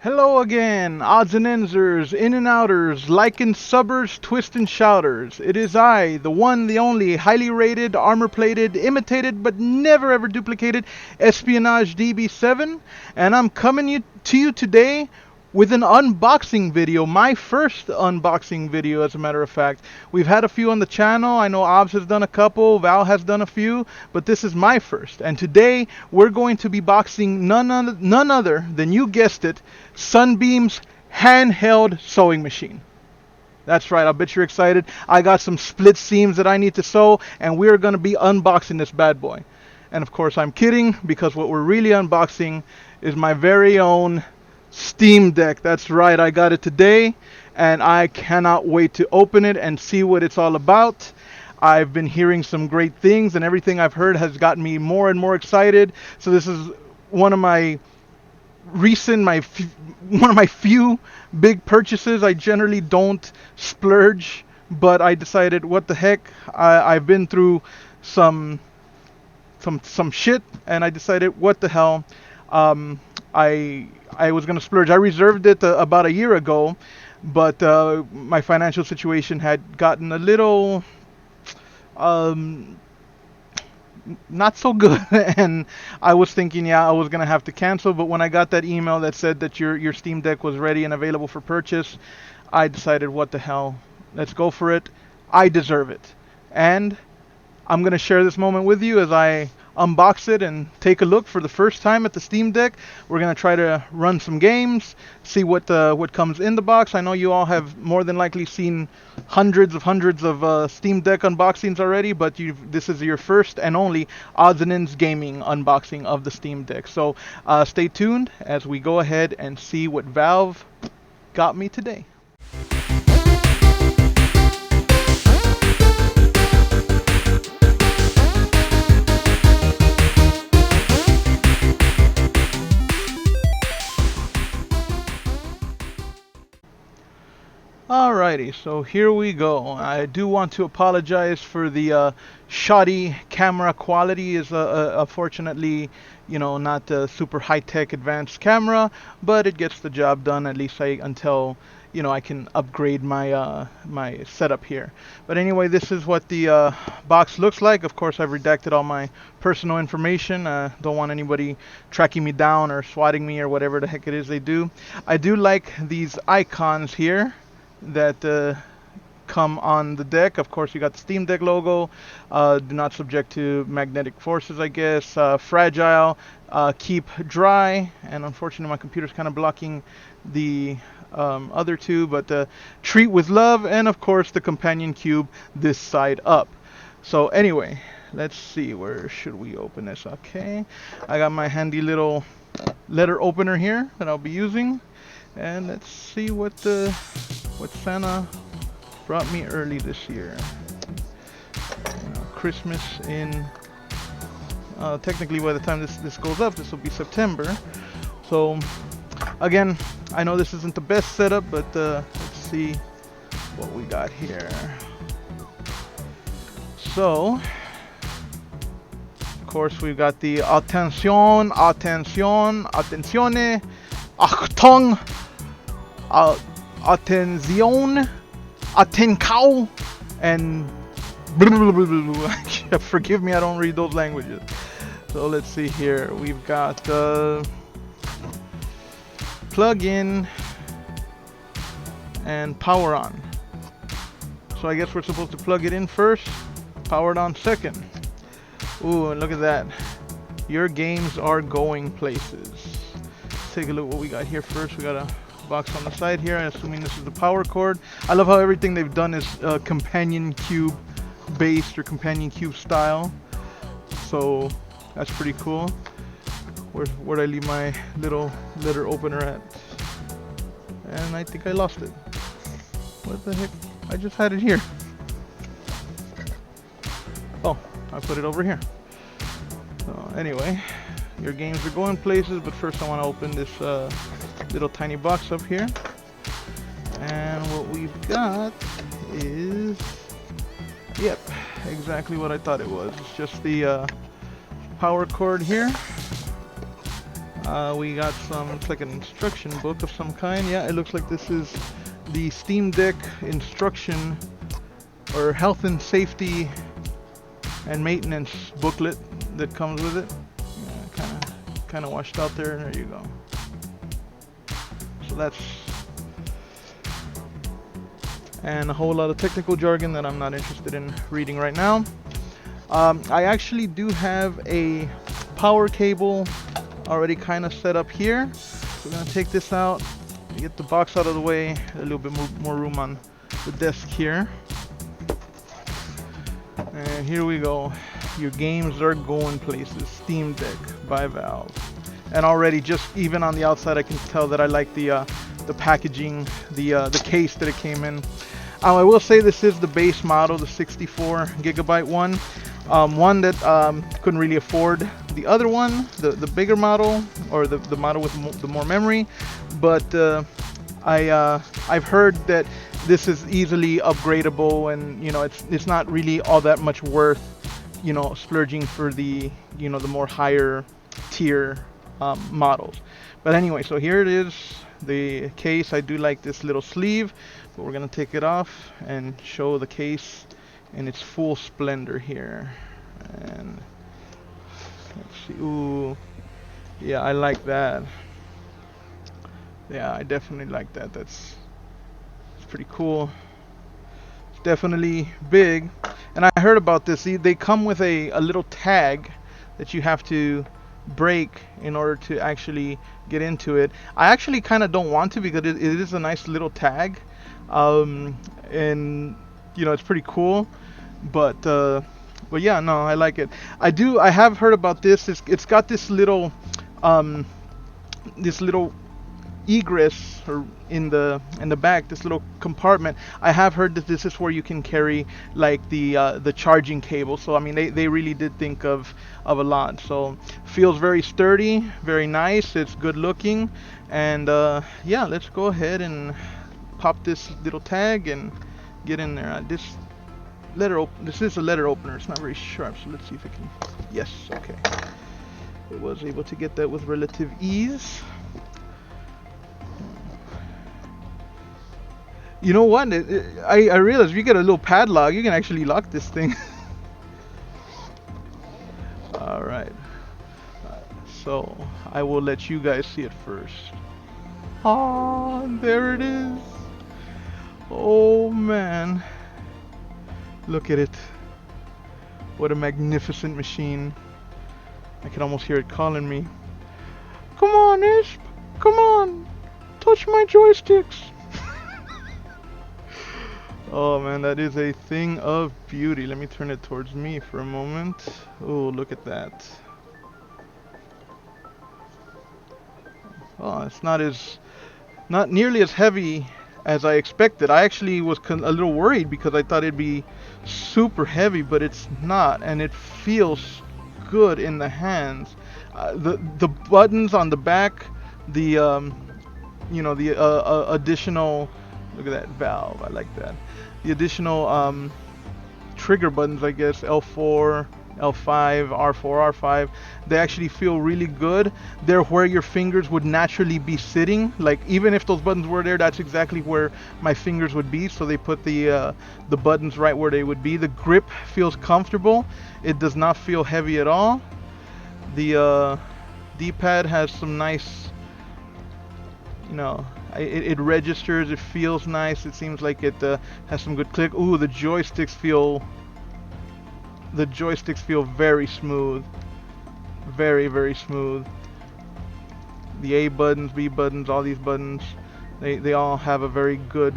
Hello again, odds and ensers, in and outers, like and subbers, twist and shouters. It is I, the one, the only, highly rated, armor plated, imitated, but never ever duplicated Espionage DB7, and I'm coming to you today with an unboxing video, my first unboxing video as a matter of fact. We've had a few on the channel, I know Obs has done a couple, Val has done a few, but this is my first. And today we're going to be boxing none other than, you guessed it, Sunbeam's handheld sewing machine. That's right, I bet you're excited. I got some split seams that I need to sew, and we're going to be unboxing this bad boy. And of course I'm kidding, because what we're really unboxing is my very own Steam Deck. That's right, I got it today, and I cannot wait to open it and see what it's all about. I've been hearing some great things, and everything I've heard has gotten me more and more excited. So this is one of my one of my few big purchases. I generally don't splurge, but I decided, what the heck? I've been through some shit, and I decided, what the hell? Um, I was gonna splurge. I reserved it about a year ago, but my financial situation had gotten a little um, not so good, and I was thinking, yeah, I was gonna have to cancel. But when I got that email that said that your Steam Deck was ready and available for purchase, I decided, what the hell? Let's go for it. I deserve it, and I'm going to share this moment with you as I unbox it and take a look for the first time at the Steam Deck. We're going to try to run some games, see what comes in the box. I know you all have more than likely seen hundreds of Steam Deck unboxings already, but this is your first and only Odds and Ends Gaming unboxing of the Steam Deck. So stay tuned as we go ahead and see what Valve got me today. Alrighty, so here we go. I do want to apologize for the shoddy camera quality. Is unfortunately, not a super high-tech advanced camera, but it gets the job done, at least until I can upgrade my my setup here. But anyway, this is what the box looks like. Of course, I've redacted all my personal information. Don't want anybody tracking me down or swatting me or whatever the heck it is they do. I do like these icons here that come on the deck. Of course, you got the Steam Deck logo. Do not subject to magnetic forces, I guess. Fragile. Keep dry. And unfortunately, my computer's kind of blocking the other two. But treat with love. And of course, the companion cube this side up. So anyway, let's see. Where should we open this? Okay. I got my handy little letter opener here that I'll be using. And let's see what Santa brought me early this year. Christmas in technically by the time this goes up, this will be September. So again, I know this isn't the best setup, but let's see what we got here. So of course we've got the attenzione, Achtung, attenzione, attencao, and forgive me, I don't read those languages. So let's see here. We've got plug in and power on. So I guess we're supposed to plug it in first, power it on second. Ooh, and look at that. Your games are going places. Let's take a look what we got here first. We got a box on the side here. I'm assuming this is the power cord. I love how everything they've done is companion cube based or companion cube style. So that's pretty cool. Where'd I leave my little letter opener at? And I think I lost it. What the heck? I just had it here. Oh, I put it over here. So anyway, your games are going places, but first I want to open this little tiny box up here. And what we've got is, yep, exactly what I thought it was. It's just the power cord here. We got some, it's like an instruction book of some kind. Yeah, it looks like this is the Steam Deck instruction or health and safety and maintenance booklet that comes with it. Yeah, kind of washed out there. There you go. So that's, and a whole lot of technical jargon that I'm not interested in reading right now. I actually do have a power cable already kind of set up here. So we're gonna take this out, get the box out of the way, a little bit more room on the desk here. And here we go. Your games are going places. Steam Deck by Valve. And already, just even on the outside, I can tell that I like the packaging, the case that it came in. I will say this is the base model, the 64 gigabyte one. One that couldn't really afford the other one, the bigger model, or the model with the more memory. But I've heard that this is easily upgradable, and you know it's not really all that much worth, you know, splurging for the, you know, the more higher tier models. But anyway, so here it is, the case. I do like this little sleeve, but we're gonna take it off and show the case in its full splendor here. And let's see. Ooh, yeah, I like that. Yeah, I definitely like that. It's pretty cool. It's definitely big. And I heard about this. They come with a little tag that you have to break in order to actually get into it. I actually kind of don't want to, because it is a nice little tag, and you know, it's pretty cool. But yeah, no, I like it. I have heard about this. It's got this little egress, or in the back, this little compartment. I have heard that this is where you can carry like the charging cable. So I mean, they really did think of a lot. So feels very sturdy, very nice. It's good looking, and yeah, let's go ahead and pop this little tag and get in there. This is a letter opener. It's not very sharp, so let's see if it can. Yes, okay. It was able to get that with relative ease. You know what? I realized if you get a little padlock, you can actually lock this thing. All right. So I will let you guys see it first. Ah, there it is. Oh man. Look at it. What a magnificent machine. I can almost hear it calling me. Come on, Ish. Come on. Touch my joysticks. Oh man, that is a thing of beauty. Let me turn it towards me for a moment. Oh, look at that. Oh, it's not nearly as heavy as I expected. I actually was a little worried because I thought it'd be super heavy, but it's not, and it feels good in the hands. The buttons on the back, the you know, the additional, look at that valve. I like that. The additional trigger buttons, I guess, L4, L5, R4, R5, they actually feel really good. They're where your fingers would naturally be sitting. Like, even if those buttons were there, that's exactly where my fingers would be. So they put the buttons right where they would be. The grip feels comfortable. It does not feel heavy at all. The D-pad has some nice, you know, it registers. It feels nice. It seems like it has some good click. Ooh, the joysticks feel very smooth, very, very smooth. The A buttons, B buttons, all these buttons, they all have a very good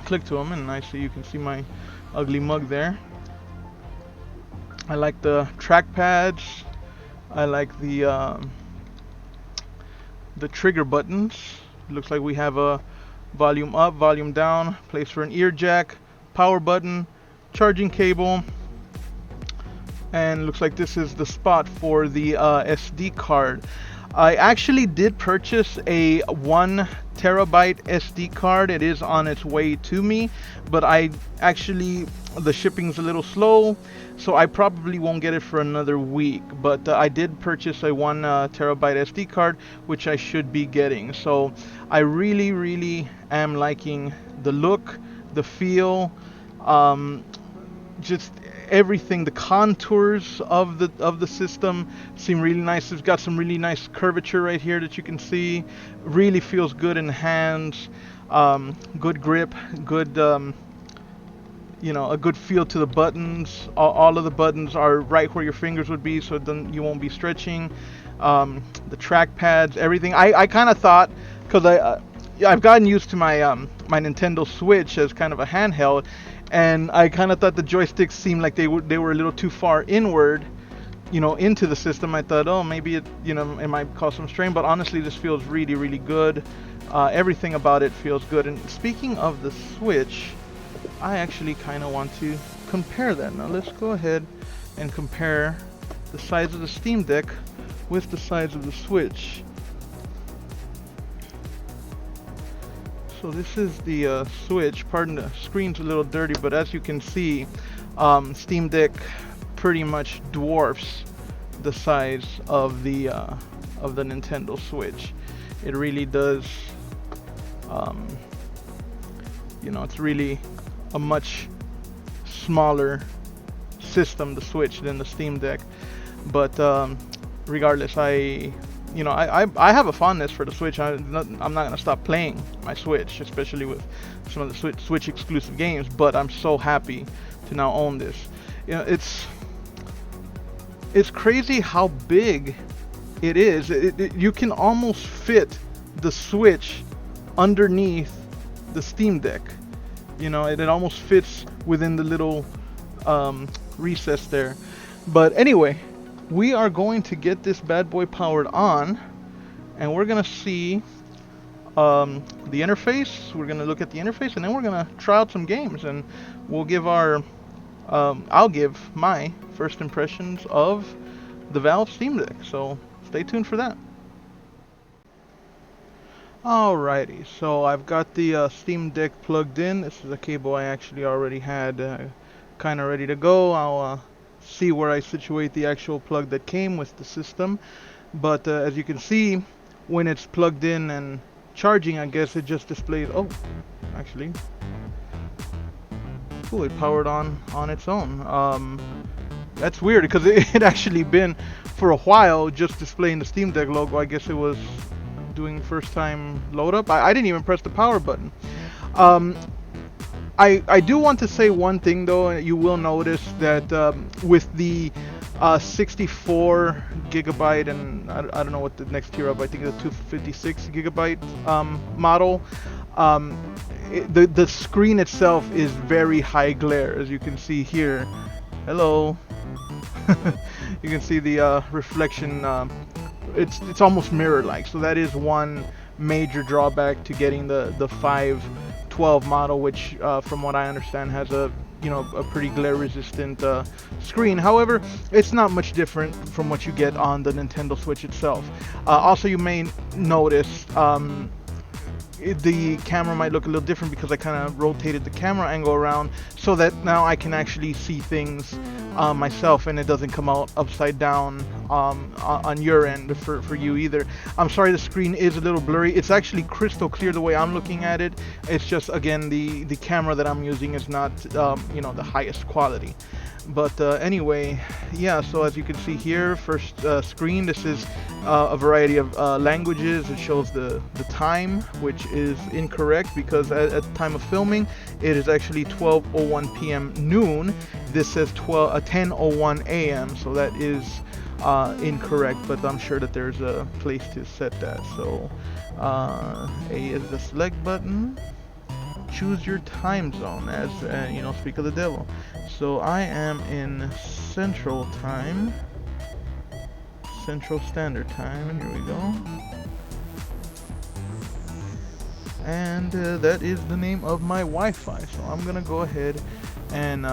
click to them. And nicely, you can see my ugly mug there. I like the track pads. I like the trigger buttons. Looks like we have a volume up, volume down, place for an ear jack, power button, charging cable, and looks like this is the spot for the SD card. I actually did purchase a 1 terabyte SD card. It is on its way to me, but the shipping's a little slow, so I probably won't get it for another week. But I did purchase a 1 terabyte SD card, which I should be getting. So I really, really am liking the look, the feel. Um, just everything, the contours of the system seem really nice. It's got some really nice curvature right here that you can see. Really feels good in the hands. Good grip, good a good feel to the buttons. All of the buttons are right where your fingers would be, so then you won't be stretching. The track pads, everything. I kind of thought, because I've gotten used to my my Nintendo Switch as kind of a handheld, and I kind of thought the joysticks seemed like they were a little too far inward, into the system. I thought, oh, maybe it might cause some strain, but honestly, this feels really, really good. Everything about it feels good. And speaking of the Switch, I actually kind of want to compare that. Now let's go ahead and compare the size of the Steam Deck with the size of the Switch. So this is the Switch. Pardon, the screen's a little dirty, but as you can see, Steam Deck pretty much dwarfs the size of the Nintendo Switch. It really does. It's really a much smaller system, the Switch, than the Steam Deck. But regardless, I have a fondness for the Switch. I'm not gonna stop playing my Switch, especially with some of the Switch exclusive games. But I'm so happy to now own this. It's crazy how big it is. You can almost fit the Switch underneath the Steam Deck. It almost fits within the little recess there. But anyway, we are going to get this bad boy powered on, and we're gonna see the interface. We're gonna look at the interface, and then we're gonna try out some games, and we'll give I'll give my first impressions of the Valve Steam Deck. So stay tuned for that. Alrighty, so I've got the Steam Deck plugged in. This is a cable I actually already had kind of ready to go. I'll see where I situate the actual plug that came with the system. But as you can see, when it's plugged in and charging, I guess it just displays. Oh, actually, cool. It powered on its own. That's weird because it had actually been for a while just displaying the Steam Deck logo. I guess it was doing first time load up. I didn't even press the power button. I do want to say one thing though. You will notice that with the 64 gigabyte, and I don't know what the next tier up, I think the 256 gigabyte model, the screen itself is very high glare, as you can see here. Hello. You can see the reflection. It's almost mirror-like, so that is one major drawback to getting the 512 model, which from what I understand has a pretty glare-resistant screen. However, it's not much different from what you get on the Nintendo Switch itself. Also, you may notice the camera might look a little different because I kind of rotated the camera angle around so that now I can actually see things myself, and it doesn't come out upside down on your end for you either. I'm sorry, the screen is a little blurry. It's actually crystal clear the way I'm looking at it. It's just, again, the camera that I'm using is not the highest quality. But anyway, yeah, so as you can see here, first screen, this is a variety of languages. It shows the time, which is incorrect because at the time of filming it is actually 12:01 p.m. noon. This says 10:01 a.m. so that is incorrect, but I'm sure that there's a place to set that. So A is the select button. Choose your time zone, as speak of the devil. So I am in Central Time, Central Standard Time. Here we go. And that is the name of my Wi-Fi. So I'm gonna go ahead and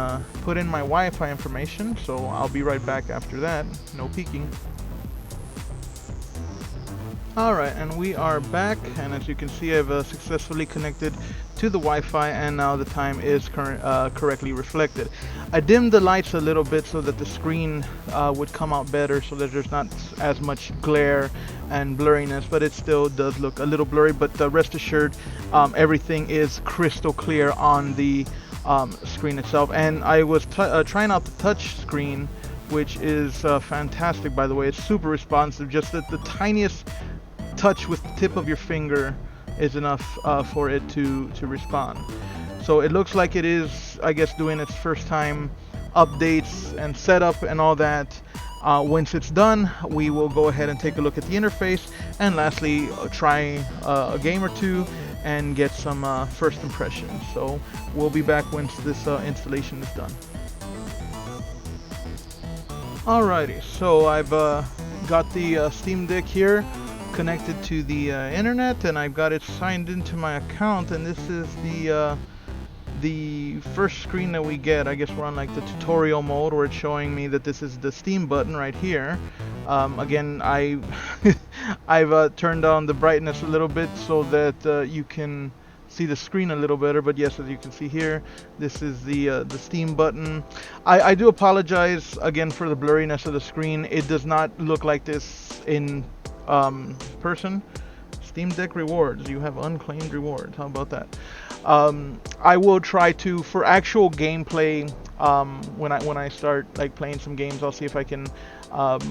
put in my Wi-Fi information. So I'll be right back after that. No peeking. Alright, and we are back, and as you can see, I've successfully connected to the Wi-Fi, and now the time is correctly reflected. I dimmed the lights a little bit so that the screen would come out better, so that there's not as much glare and blurriness, but it still does look a little blurry, but rest assured, everything is crystal clear on the screen itself. And I was trying out the touch screen, which is fantastic, by the way. It's super responsive, just the tiniest touch with the tip of your finger is enough for it to respond. So it looks like it is, I guess, doing its first time updates and setup and all that. Once it's done, we will go ahead and take a look at the interface, and lastly try a game or two and get some first impressions. So we'll be back once this installation is done. Alrighty, so I've got the Steam Deck here connected to the internet, and I've got it signed into my account, and this is the first screen that we get. I guess we're on like the tutorial mode, where it's showing me that this is the Steam button right here. Again, I've turned down the brightness a little bit so that you can see the screen a little better, but yes, as you can see here, this is the Steam button. I do apologize again for the blurriness of the screen. It does not look like this in person. Steam Deck rewards, you have unclaimed rewards. How about that? I will try to, for actual gameplay, when I start like playing some games, I'll see if I can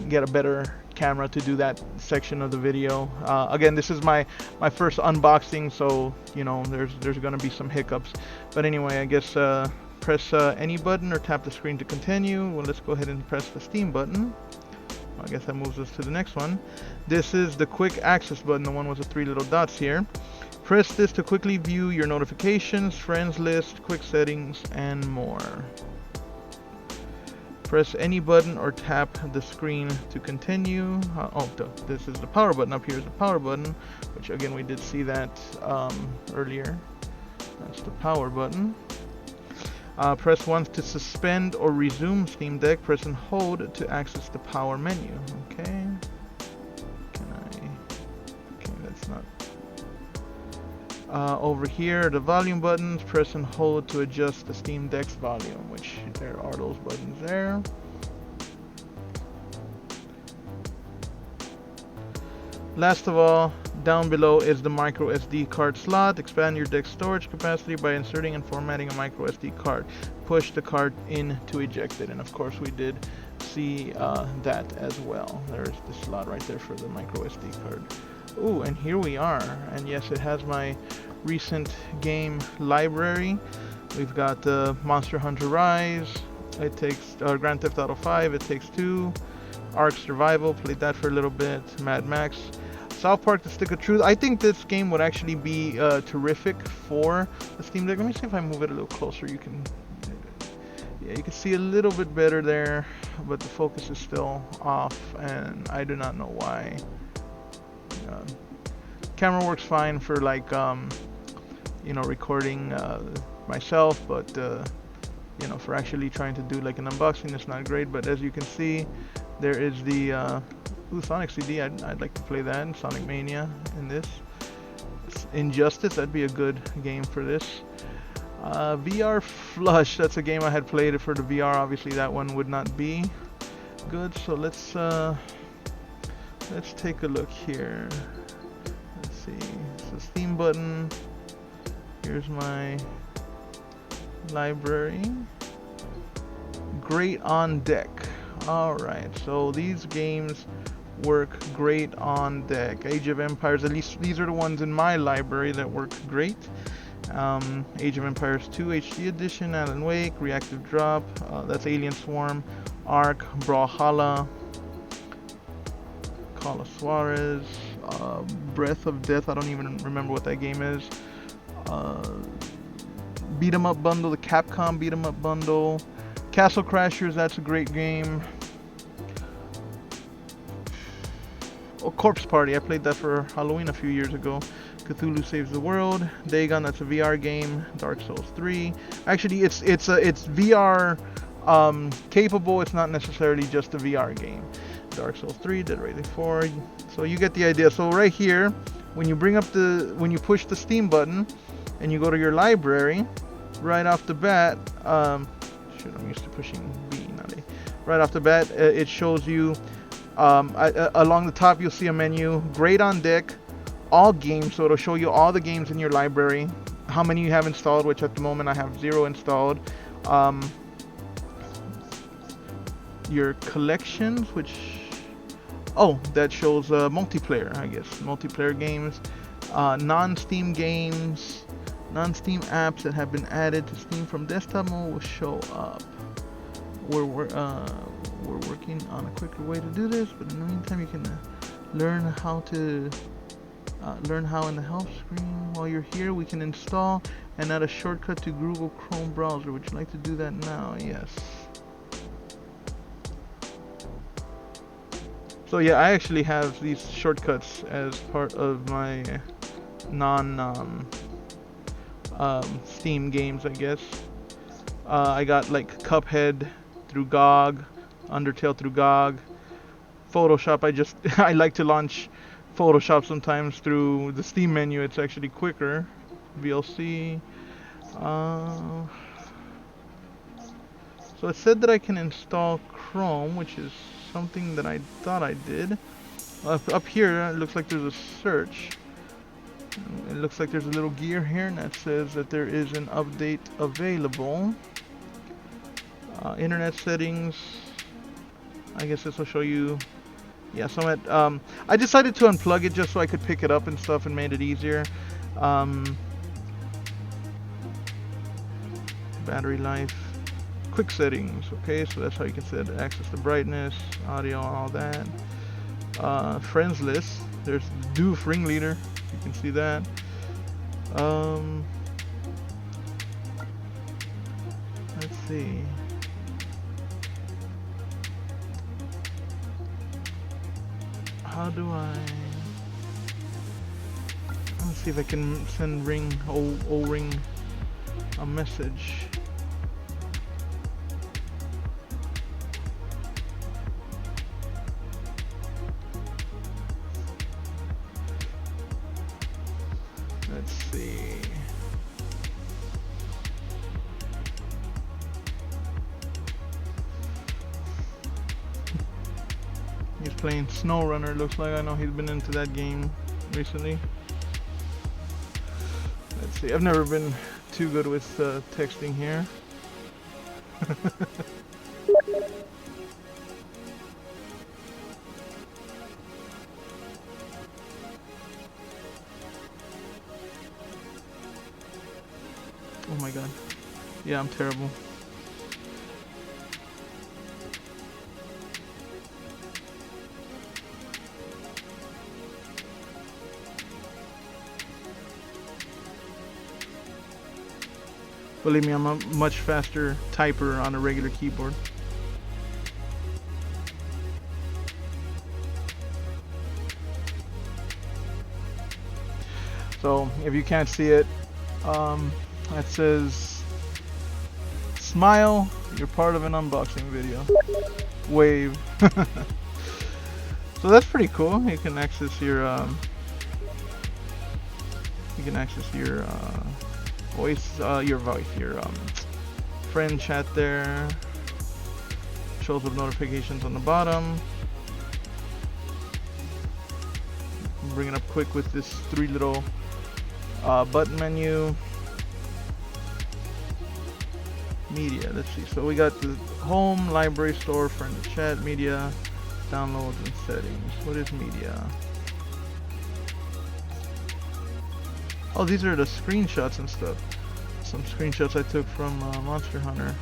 get a better camera to do that section of the video. Again, this is my first unboxing, so you know there's gonna be some hiccups. But anyway, I guess press any button or tap the screen to continue. Well, let's go ahead and press the Steam button. I guess that moves us to the next one. This is the quick access button, the one with the three little dots here. Press this to quickly view your notifications, friends list, quick settings, and more. Press any button or tap the screen to continue. This is the power button. Up here is the power button, which again we did see that earlier. That's the power button. Press once to suspend or resume Steam Deck. Press and hold to access the power menu. Okay. Okay, that's not. Over here, the volume buttons. Press and hold to adjust the Steam Deck's volume, which there are those buttons there. Last of all, down below is the micro SD card slot. Expand your deck's storage capacity by inserting and formatting a micro SD card. Push the card in to eject it, and of course we did see that as well. There's the slot right there for the micro SD card. Ooh, and here we are, and yes, it has my recent game library. We've got Monster Hunter Rise, It Takes Grand Theft Auto 5, It Takes Two, Ark Survival, played that for a little bit, Mad Max, South Park: The Stick of Truth. I think this game would actually be terrific for the Steam Deck. Let me see if I move it a little closer. You can see a little bit better there, but the focus is still off, and I do not know why. Camera works fine for like recording myself, but for actually trying to do like an unboxing, it's not great. But as you can see, there is the Sonic CD. I'd like to play that, and Sonic Mania in this. Injustice, that'd be a good game for this. VR Flush, that's a game I had played for the VR. Obviously that one would not be good, so let's take a look here. Let's see, so Steam button, here's my library. Great on deck. Alright, so these games work great on deck. Age of Empires, at least these are the ones in my library that work great. Age of Empires 2 HD Edition, Alan Wake, Reactive Drop, that's Alien Swarm, Ark, Brawlhalla, Call of Suarez, Breath of Death, I don't even remember what that game is. Beat 'em Up Bundle, the Capcom Beat 'em Up Bundle, Castle Crashers, that's a great game. Oh, Corpse Party, I played that for Halloween a few years ago. Cthulhu Saves the World, Dagon, that's a VR game. Dark Souls 3. Actually, it's VR capable. It's not necessarily just a VR game. Dark Souls 3, Dead Rising 4. So you get the idea. So right here, when you push the Steam button, and you go to your library, right off the bat, shoot, I'm used to pushing B, not A. Right off the bat, it shows you, along the top, you'll see a menu, Great on Deck, all games. So it'll show you all the games in your library, how many you have installed, which at the moment I have 0 installed. Your collections, which, oh, that shows multiplayer, I guess, multiplayer games, non-Steam games, non-Steam apps that have been added to Steam from desktop mode will show up. We're working on a quicker way to do this, but in the meantime, you can learn how in the help screen. While you're here, we can install and add a shortcut to Google Chrome browser. Would you like to do that now? Yes. So yeah, I actually have these shortcuts as part of my Steam games, I guess. I got like Cuphead through GOG, Undertale through GOG, Photoshop. I like to launch Photoshop sometimes through the Steam menu. It's actually quicker. VLC. So it said that I can install Chrome, which is something that I thought I did. Up here, it looks like there's a search. It looks like there's a little gear here, and that says that there is an update available. Internet settings. I guess this will show you. Yeah, so I'm at, I decided to unplug it just so I could pick it up and stuff, and made it easier. Battery life. Quick settings. Okay, so that's how you can set access to brightness, audio, all that. Friends list. There's Doof Ringleader. You can see that. Let's see. How do let's see if I can send O-Ring a message. Let's see. He's playing SnowRunner, looks like. I know he's been into that game recently. Let's see. I've never been too good with texting here. Oh my god. Yeah, I'm terrible. Believe me, I'm a much faster typer on a regular keyboard. So, if you can't see it, that says, smile, you're part of an unboxing video. Wave. So that's pretty cool. You can access your voice, your friend chat there. Shows up notifications on the bottom. Bring it up quick with this 3 little button menu. Media, let's see. So we got the home, library, store, friend chat, media, downloads, and settings. What is media? Oh, these are the screenshots and stuff. Some screenshots I took from Monster Hunter.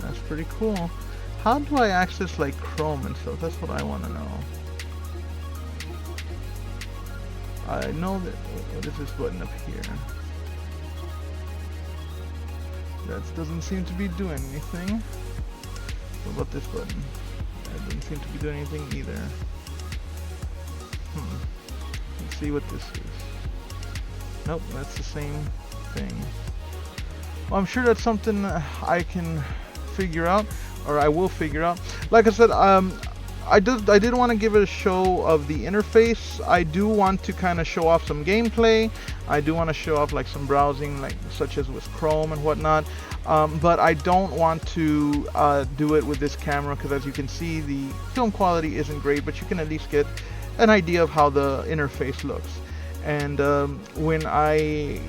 That's pretty cool. How do I access like Chrome and stuff? That's what I want to know. I know that. What is this button up here? That doesn't seem to be doing anything. What about this button? That doesn't seem to be doing anything either. Let's see what this is. Nope, that's the same thing. Well, I'm sure that's something I can figure out, or I will figure out. Like I said, I did want to give it a show of the interface. I do want to kind of show off some gameplay. I do want to show off like some browsing, like such as with Chrome and whatnot. But I don't want to do it with this camera because, as you can see, the film quality isn't great. But you can at least get an idea of how the interface looks. And when I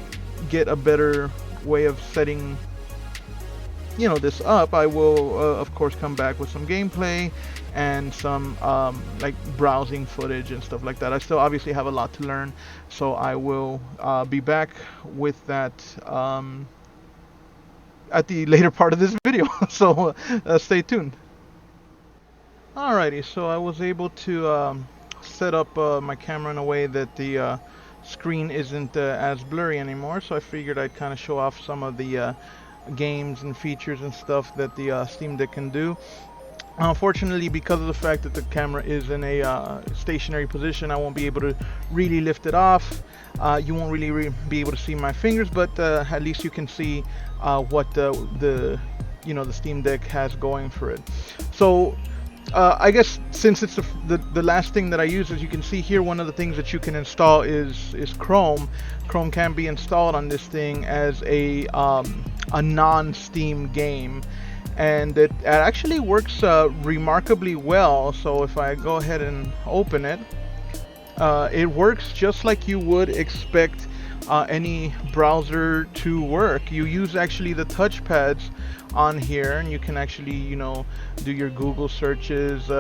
get a better way of setting this up, I will of course come back with some gameplay and some like browsing footage and stuff like that. I still obviously have a lot to learn, so I will be back with that at the later part of this video. So stay tuned. Alrighty, so I was able to set up my camera in a way that the screen isn't as blurry anymore, so I figured I'd kind of show off some of the games and features and stuff that the Steam Deck can do. Unfortunately, because of the fact that the camera is in a stationary position, I won't be able to really lift it off. You won't really be able to see my fingers, but at least you can see what the Steam Deck has going for it. So I guess since it's the last thing that I use, as you can see here, one of the things that you can install is Chrome. Chrome can be installed on this thing as a non-Steam game, and it actually works remarkably well. So if I go ahead and open it, it works just like you would expect any browser to work. You use actually the touchpads on here, and you can actually do your Google searches.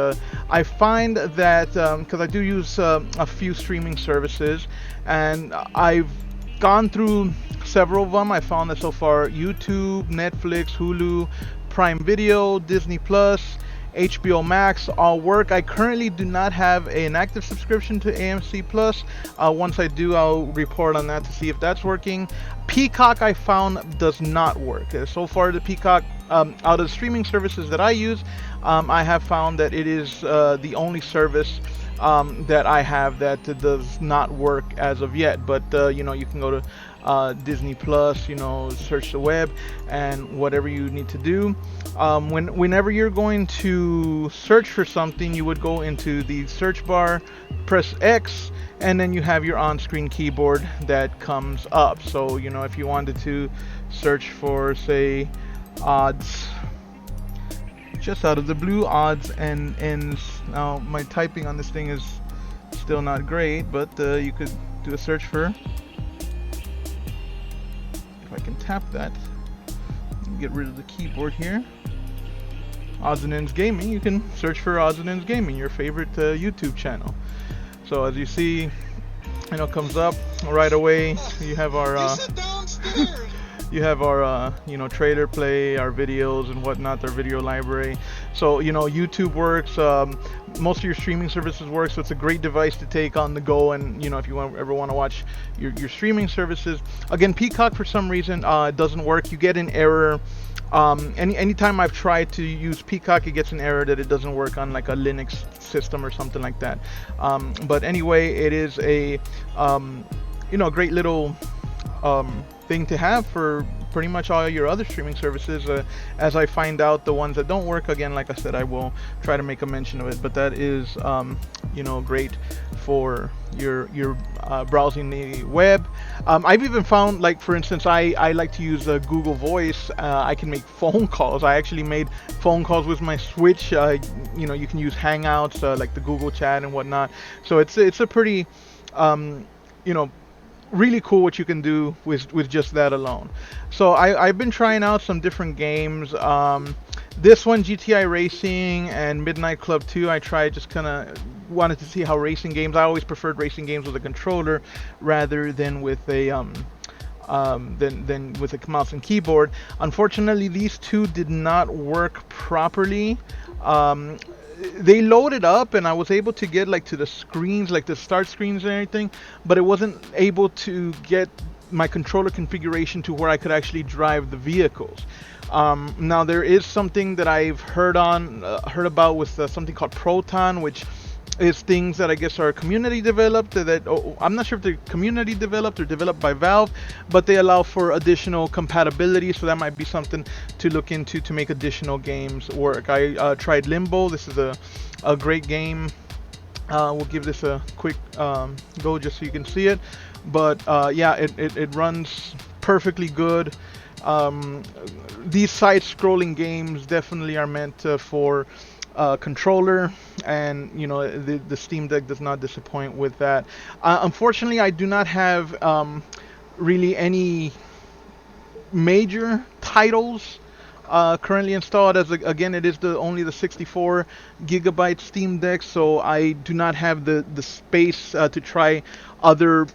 I find that because I do use a few streaming services, and I've gone through several of them. I found that so far YouTube, Netflix, Hulu, Prime Video, Disney Plus, HBO Max all work. I currently do not have an active subscription to AMC Plus. Once I do, I'll report on that to see if that's working. Peacock, I found, does not work. So far, the Peacock, out of the streaming services that I use, I have found that it is the only service that I have that does not work as of yet. But you can go to Disney Plus, search the web and whatever you need to do. Whenever you're going to search for something, you would go into the search bar, press X, and then you have your on-screen keyboard that comes up. So if you wanted to search for, say, odds, just out of the blue, odds and ends. Now my typing on this thing is still not great, but you could do a search for, if I can tap that, get rid of the keyboard here, Odds and Ends Gaming. You can search for Odds and Ends Gaming, your favorite YouTube channel. So as you see, comes up right away. You have our trailer play, our videos and whatnot, our video library. So YouTube works, most of your streaming services work, so it's a great device to take on the go. And if you ever want to watch your streaming services. Again, Peacock, for some reason, it doesn't work. You get an error. Anytime I've tried to use Peacock, it gets an error that it doesn't work on like a Linux system or something like that. But anyway, it is a great little thing to have for pretty much all your other streaming services. As I find out the ones that don't work, again, like I said, I will try to make a mention of it. But that is great for your browsing the web. I've even found, like, for instance, I like to use Google Voice. I can make phone calls. I actually made phone calls with my Switch. You can use Hangouts, like the Google Chat and whatnot. So it's a pretty really cool what you can do with just that alone. So I've been trying out some different games. This one, GTI Racing and Midnight Club 2, I tried, just kind of wanted to see how racing games. I always preferred racing games with a controller rather than with a than with a mouse and keyboard. Unfortunately, these two did not work properly. They loaded up and I was able to get like to the screens, like the start screens and everything, but it wasn't able to get my controller configuration to where I could actually drive the vehicles. Now there is something that I've heard about with something called Proton, which is things that I guess are community developed. That I'm not sure if they're community developed or developed by Valve, but they allow for additional compatibility. So that might be something to look into to make additional games work. I tried Limbo. This is a great game. We'll give this a quick go just so you can see it. But yeah, it runs perfectly good. Um, these side-scrolling games definitely are meant for controller, and you know the Steam Deck does not disappoint with that. Unfortunately, I do not have really any major titles currently installed. As again, it is the only the 64 gigabyte Steam Deck, so I do not have the space to try other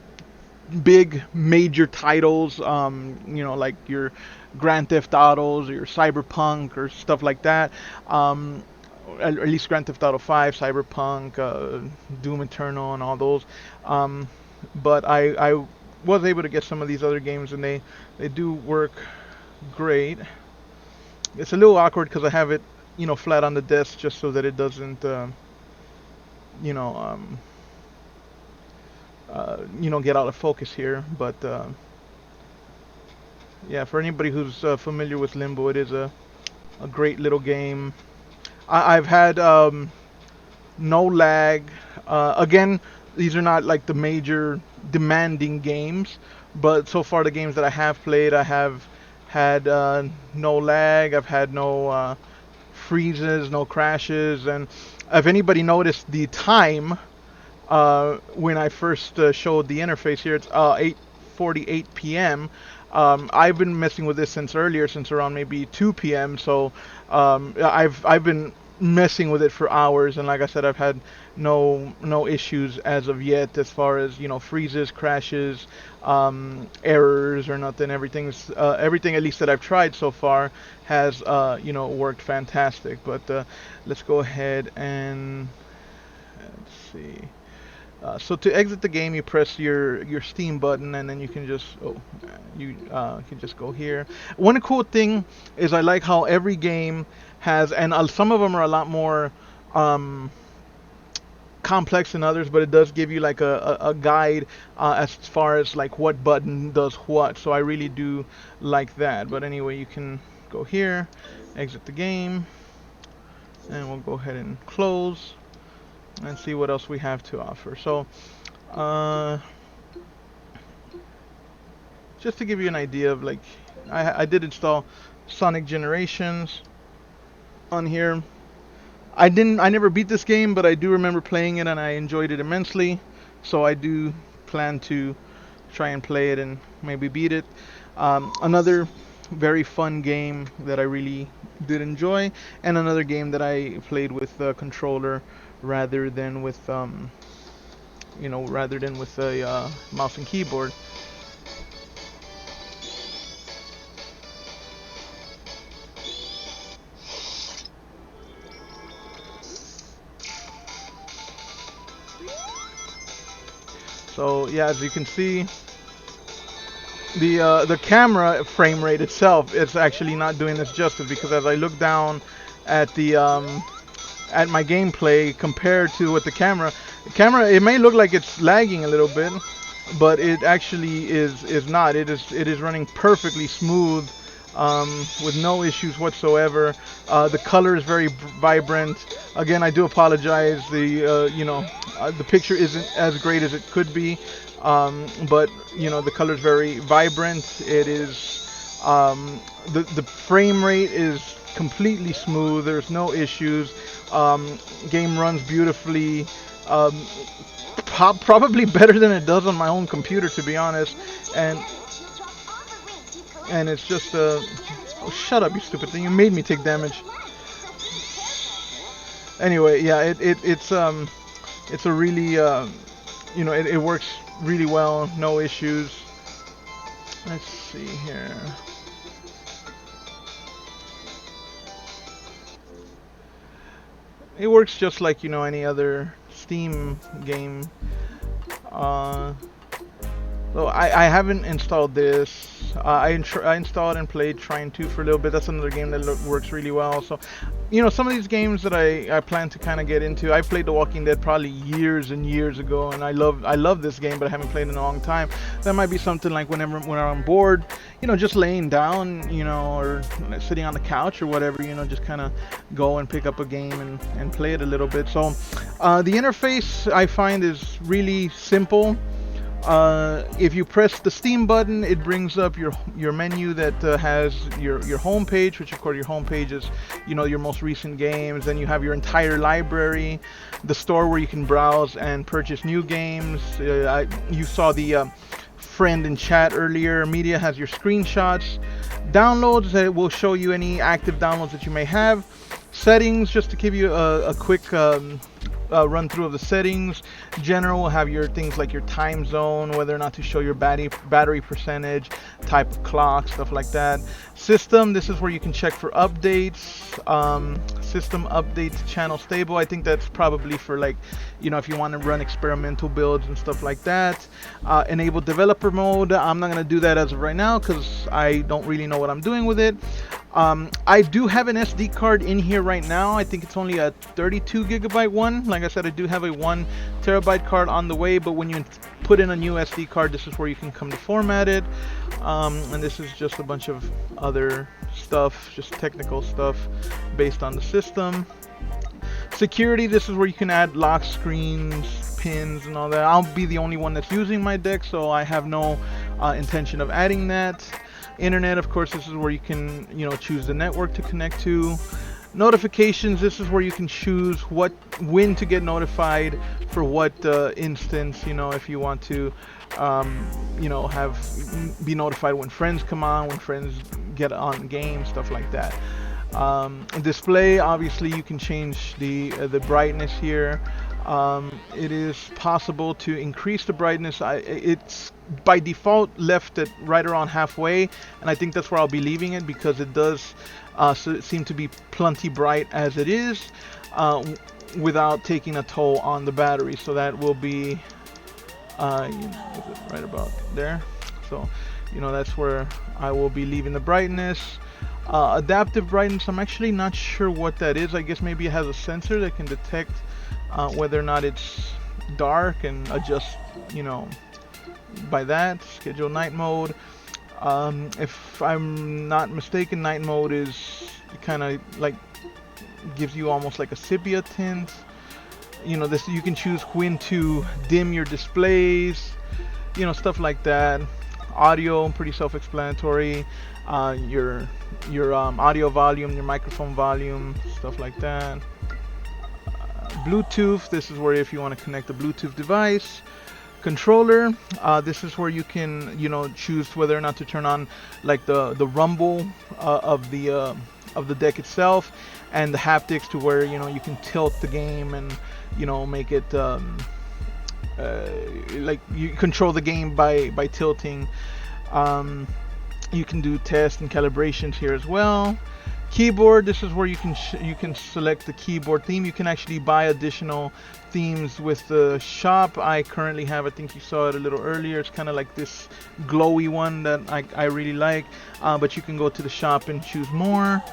big major titles, you know, like your Grand Theft Autos or your Cyberpunk or stuff like that. At least Grand Theft Auto 5, Cyberpunk, Doom Eternal, and all those. Um, but I was able to get some of these other games, and they do work great. It's a little awkward because I have it, you know, flat on the desk just so that it doesn't, you know, get out of focus here. But yeah, for anybody who's familiar with Limbo, it is a great little game. I've had no lag. Again, these are not like the major demanding games, but so far the games that I have played, I have had no lag. I've had no freezes, no crashes, and if anybody noticed the time when I first showed the interface here, it's 8:48 p.m. I've been messing with this since earlier, since around maybe 2 p.m. So I've been messing with it for hours, and like I said, I've had no issues as of yet, as far as freezes, crashes, errors or nothing. Everything at least that I've tried so far has worked fantastic. But let's go ahead and let's see. So to exit the game, you press your Steam button, and then you can just you can just go here. One cool thing is I like how every game has, and some of them are a lot more complex than others, but it does give you like a guide as far as like what button does what. So I really do like that. But anyway, you can go here, exit the game, and we'll go ahead and close and see what else we have to offer. So just to give you an idea of, like, I did install Sonic Generations on here. I never beat this game, but I do remember playing it and I enjoyed it immensely. So I do plan to try and play it and maybe beat it. Another very fun game that I really did enjoy, and another game that I played with a controller rather than with a mouse and keyboard. So yeah, as you can see, the camera frame rate itself is actually not doing this justice, because as I look down at the at my gameplay compared to what the camera, it may look like it's lagging a little bit, but it actually is not. It is running perfectly smooth, with no issues whatsoever. The color is very vibrant. Again, I do apologize. The picture isn't as great as it could be, but the color is very vibrant. It is the frame rate is completely smooth. There's no issues. Game runs beautifully. Probably better than it does on my own computer, to be honest. And it's just oh, shut up, you stupid thing! You made me take damage. Anyway, yeah, it's a really it works really well, no issues. Let's see here. It works just like any other Steam game. So I haven't installed this. I installed and played Trine 2 for a little bit. That's another game that works really well. So, some of these games that I plan to kind of get into. I played The Walking Dead probably years and years ago, and I love this game, but I haven't played in a long time. That might be something like when I'm bored, just laying down, or sitting on the couch or whatever, just kind of go and pick up a game and play it a little bit. So, the interface I find is really simple. If you press the Steam button, it brings up your menu that has your home page, which of course your home page is your most recent games. Then you have your entire library, the store where you can browse and purchase new games. You saw the friend in chat earlier. Media has your screenshots, downloads that will show you any active downloads that you may have. Settings, just to give you a quick run through of the settings. General will have your things like your time zone, whether or not to show your battery percentage, type of clock, stuff like that. System, this is where you can check for updates. System updates, channel stable. I think that's probably for if you want to run experimental builds and stuff like that. Enable developer mode. I'm not going to do that as of right now because I don't really know what I'm doing with it. I do have an SD card in here right now. I think it's only a 32 gigabyte one. Like I said, I do have a 1 terabyte card on the way, but when you put in a new SD card, this is where you can come to format it. And this is just a bunch of other stuff, just technical stuff based on the system. Security, this is where you can add lock screens, pins, and all that. I'll be the only one that's using my deck, so I have no intention of adding that. Internet, of course, this is where you can choose the network to connect to. Notifications, this is where you can choose when to get notified for what instance, if you want to be notified when friends come on, when friends get on game, stuff like that. Display, obviously you can change the brightness here. It is possible to increase the brightness. It's by default left at right around halfway, and I think that's where I'll be leaving it because it does seem to be plenty bright as it is, without taking a toll on the battery. So that will be right about there. So that's where I will be leaving the brightness. Adaptive brightness, I'm actually not sure what that is. I guess maybe it has a sensor that can detect whether or not it's dark and adjust by that. Schedule night mode. If I'm not mistaken, night mode is kind of gives you almost like a sepia tint. This you can choose when to dim your displays, stuff like that. Audio, pretty self-explanatory. Your audio volume, your microphone volume, stuff like that. Bluetooth, this is where if you want to connect a Bluetooth device. Controller, this is where you can choose whether or not to turn on the rumble of the deck itself, and the haptics to where you can tilt the game and make it you control the game by tilting. You can do tests and calibrations here as well. Keyboard, this is where you can select the keyboard theme. You can actually buy additional themes with the shop. I currently have, I think you saw it a little earlier, it's kind of like this glowy one that I really like, but you can go to the shop and choose more.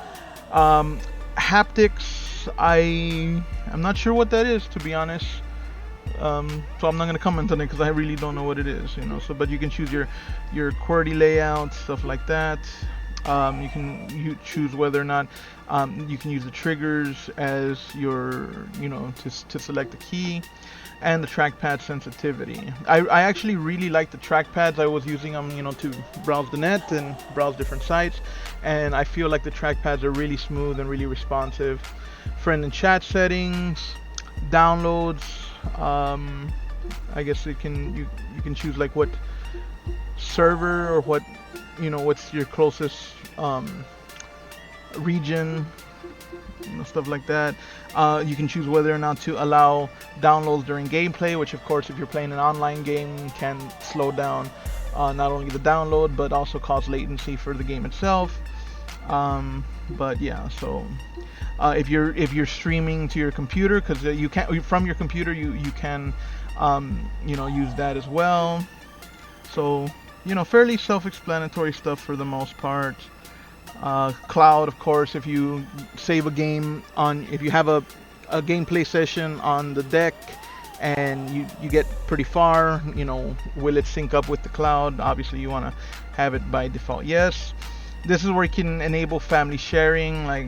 Haptics, I'm not sure what that is, to be honest. So I'm not going to comment on it because I really don't know what it is, so but you can choose your QWERTY layout, stuff like that. You can choose whether or not you can use the triggers as your to select the key, and the trackpad sensitivity. I actually really like the trackpads. I was using them to browse the net and browse different sites, and I feel like the trackpads are really smooth and really responsive. Friend and chat settings, downloads, I guess you can choose what server or what what's your closest region, stuff like that. You can choose whether or not to allow downloads during gameplay, which of course if you're playing an online game can slow down not only the download but also cause latency for the game itself. But yeah, so if you're streaming to your computer, because you can from your computer you can use that as well. So fairly self-explanatory stuff for the most part. Cloud, of course, if you save a game on, if you have a gameplay session on the deck and you get pretty far, will it sync up with the cloud? Obviously, you want to have it by default, yes. This is where you can enable family sharing, like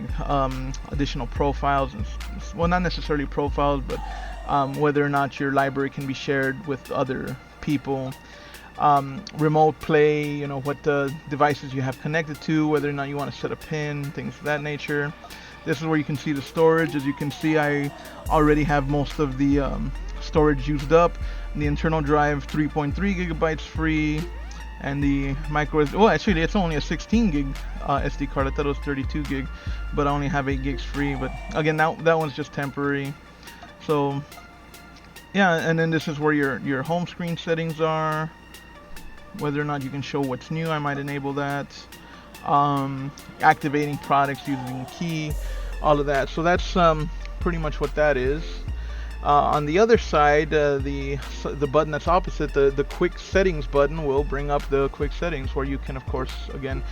additional profiles, and well, not necessarily profiles, but whether or not your library can be shared with other people. Remote play, what devices you have connected to, whether or not you want to set a pin, things of that nature. This is where you can see the storage. As you can see, I already have most of the storage used up. The internal drive, 3.3 gigabytes free, and the micro SD, well, actually it's only a 16 gig SD card. I thought it was 32 gig, but I only have 8 gigs free. But again, that one's just temporary. So yeah, and then this is where your home screen settings are. Whether or not you can show what's new, I might enable that. Activating products using key, all of that. So that's pretty much what that is. On the other side, the button that's opposite, the quick settings button, will bring up the quick settings, where you can, of course, again,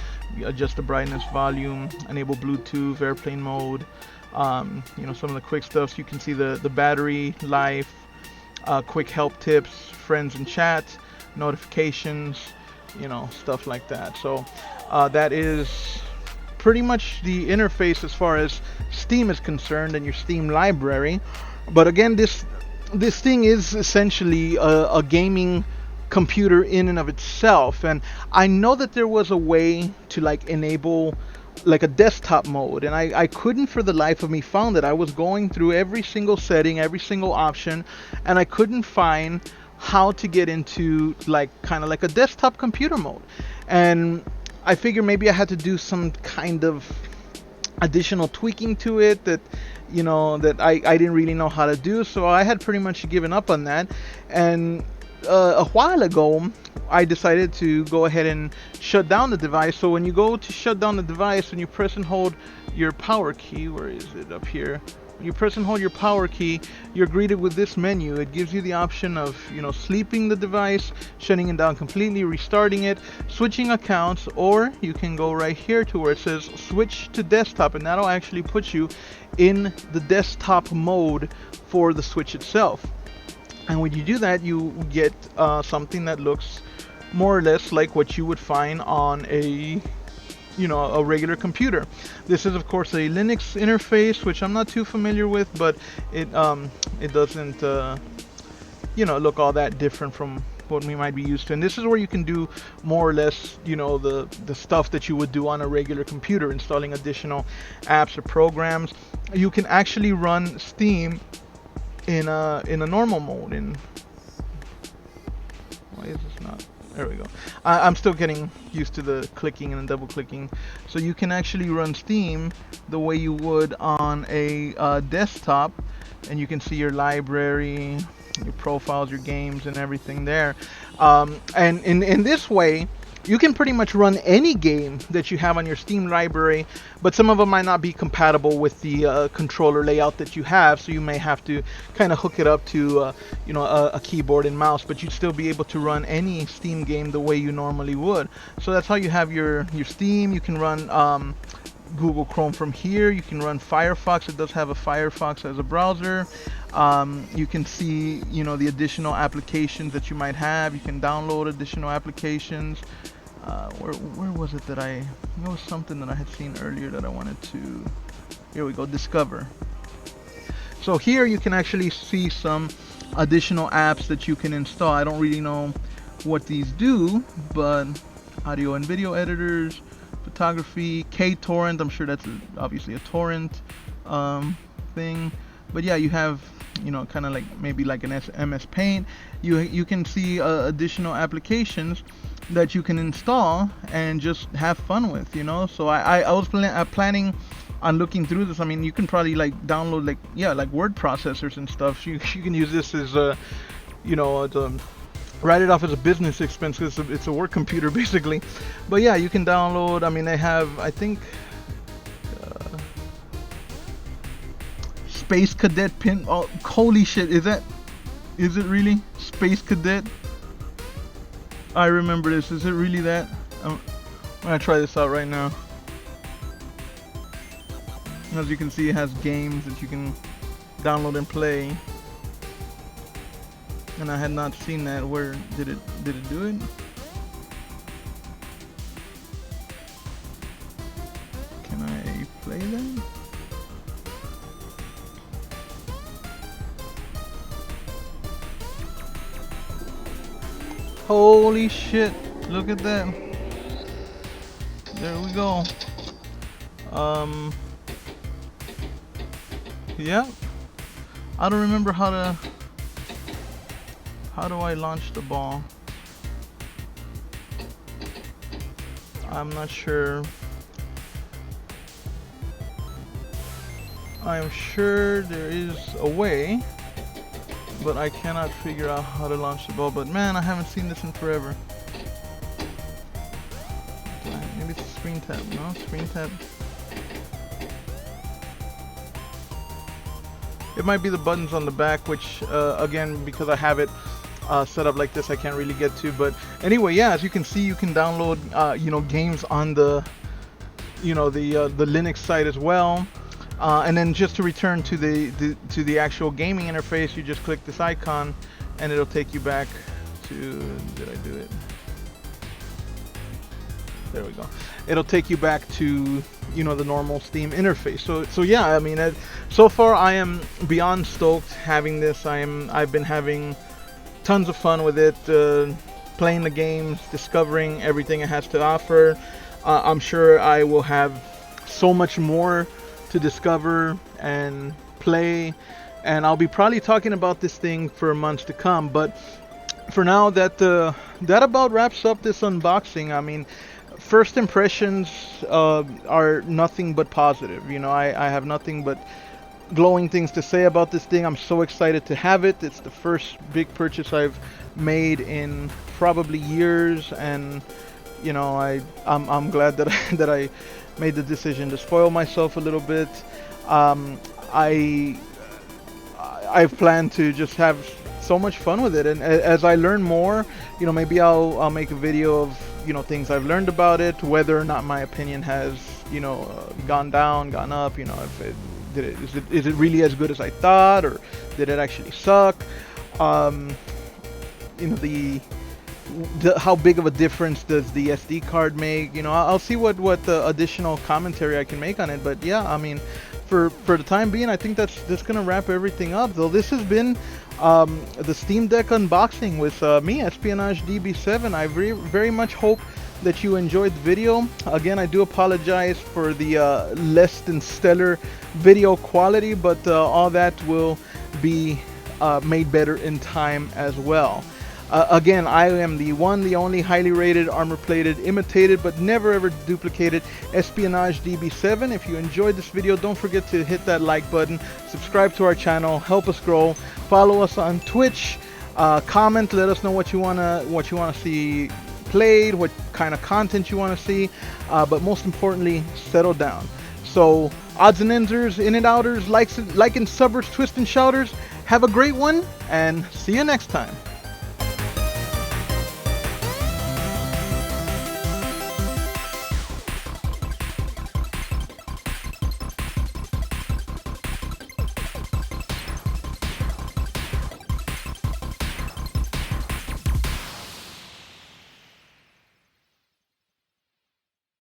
adjust the brightness, volume, enable Bluetooth, airplane mode, some of the quick stuff. So you can see the battery life, quick help tips, friends and chat, notifications, stuff like that. So that is pretty much the interface as far as Steam is concerned and your Steam library. But again, this thing is essentially a gaming computer in and of itself. And I know that there was a way to enable a desktop mode, and I couldn't for the life of me found it. I was going through every single setting, every single option, and I couldn't find how to get into kind of a desktop computer mode. And I figured maybe I had to do some kind of additional tweaking to it that I didn't really know how to do. So I had pretty much given up on that. And a while ago, I decided to go ahead and shut down the device. So when you go to shut down the device, when you press and hold your power key, where is it? Up here. When you press and hold your power key, you're greeted with this menu. It gives you the option of, sleeping the device, shutting it down completely, restarting it, switching accounts, or you can go right here to where it says switch to desktop, and that'll actually put you in the desktop mode for the Switch itself. And when you do that, you get something that looks more or less like what you would find on a regular computer. This is, of course, a Linux interface, which I'm not too familiar with, but it doesn't look all that different from what we might be used to. And this is where you can do more or less the stuff that you would do on a regular computer, installing additional apps or programs. You can actually run Steam in a normal mode. Why is this not? There we go. I'm still getting used to the clicking and double clicking. So you can actually run Steam the way you would on a desktop, and you can see your library, your profiles, your games, and everything there. And in this way, you can pretty much run any game that you have on your Steam library, but some of them might not be compatible with the controller layout that you have, so you may have to kind of hook it up to a keyboard and mouse, but you'd still be able to run any Steam game the way you normally would. So that's how you have your Steam. You can run Google Chrome from here. You can run Firefox. It does have a Firefox as a browser. You can see the additional applications that you might have. You can download additional applications. Where was it that there was something that I had seen earlier that I wanted to, here we go, discover. So here you can actually see some additional apps that you can install. I don't really know what these do, but audio and video editors, photography, KTorrent, I'm sure that's obviously a torrent thing. But yeah, you have kind of maybe an MS Paint. You can see additional applications that you can install and just have fun with, So I was planning on looking through this. I mean, you can probably download word processors and stuff. You can use this as write it off as a business expense because it's a work computer basically. But yeah, you can download. I mean, they have, I think, Space Cadet pin. Oh, holy shit! Is it really Space Cadet? I remember this. Is it really that? I'm gonna try this out right now. As you can see, it has games that you can download and play. And I had not seen that. Where did it do it? Can I play that? Holy shit, look at that. There we go. Yeah. I don't remember how do I launch the ball? I'm not sure. I'm sure there is a way, but I cannot figure out how to launch the ball. But man, I haven't seen this in forever. Maybe it's a screen tab, no? Screen tab. It might be the buttons on the back, which again, because I have it set up like this, I can't really get to. But anyway, yeah, as you can see, you can download games on the the Linux side as well. And then just to return to the actual gaming interface, you just click this icon, and it'll take you back to. Did I do it? There we go. It'll take you back to the normal Steam interface. So yeah, I mean, so far I am beyond stoked having this. I've been having tons of fun with it, playing the games, discovering everything it has to offer. I'm sure I will have so much more to discover and play, and I'll be probably talking about this thing for months to come. But for now, that about wraps up this unboxing. I mean, first impressions are nothing but positive. I have nothing but glowing things to say about this thing. I'm so excited to have it. It's the first big purchase I've made in probably years, and I'm glad that I made the decision to spoil myself a little bit. I've planned to just have so much fun with it, and as I learn more, maybe I'll make a video of things I've learned about it, whether or not my opinion has gone down, gone up. If is it really as good as I thought, or did it actually suck? How big of a difference does the SD card make? I'll see what the additional commentary I can make on it. But yeah, I mean, for the time being, I think that's gonna wrap everything up. Though this has been the Steam Deck unboxing with me, Espionage DB7. I very much hope that you enjoyed the video. Again, I do apologize for the less than stellar video quality, but all that will be made better in time as well. Again, I am the one, the only highly rated, armor-plated, imitated, but never ever duplicated Espionage DB7. If you enjoyed this video, don't forget to hit that like button, subscribe to our channel, help us grow, follow us on Twitch, comment, let us know what you wanna see played, what kind of content you want to see, but most importantly, settle down. So, odds and enders, in and outers, likes and subbers, twist and shouters, have a great one, and see you next time.